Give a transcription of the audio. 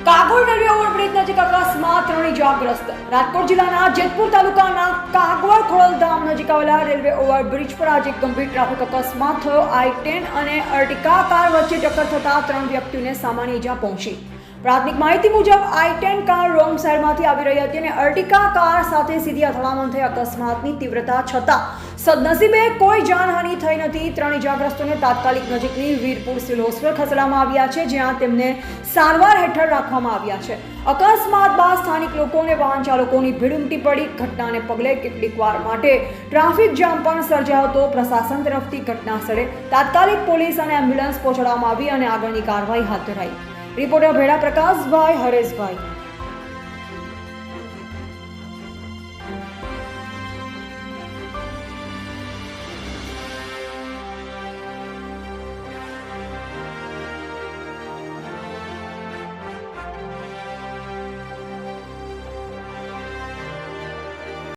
કાગોળ railway overbridge નજીક અકસ્માત, 3 ઇજાગ્રસ્ત। રાજકોટ જિલ્લાના જેતપુર તાલુકાના કાગોળ ખોડલધામ નજીક આવેલા રેલવે ઓવરબ્રિજ પર આજે એક ગંભીર ટ્રાફિક અકસ્માત થયો। i10 અને અર્ટિકા કાર વચ્ચે ટક્કર થતા 3 વ્યક્તિઓને સામાન્ય ઈજા પહોંચી। પ્રાથમિક માહિતી મુજબ i10 કાર રોંગ સાઈડમાંથી આવી રહી હતી અને અર્ટિકા કાર સાથે સીધી અથડામણ થઈ। અકસ્માતની તીવ્રતા છતાં સદનસીબે કોઈ જાનહાનિ થઈ નથી। 3 ઇજાગ્રસ્તોને તાત્કાલિક નજીકની વીરપુર સિવિલ હોસ્પિટલ ખસેડવામાં આવ્યા છે, જ્યાં તેમને સારવાર હેઠળ રાખવામાં આવ્યા છે। અકસ્માત બાદ સ્થાનિક લોકો અને વાહન ચાલકોની ભીડ ઉમટી પડી। ઘટનાને પગલે કેટલીક વાર માટે ટ્રાફિક જામ પણ સર્જાયો હતો। પ્રશાસન તરફથી ઘટના સ્થળે તાત્કાલિક પોલીસ અને એમ્બ્યુલન્સ પહોંચાડવામાં આવી અને આગળની કાર્યવાહી હાથ ધરાઈ। રિપોર્ટર ભેડા પ્રકાશભાઈ, હરેશભાઈ।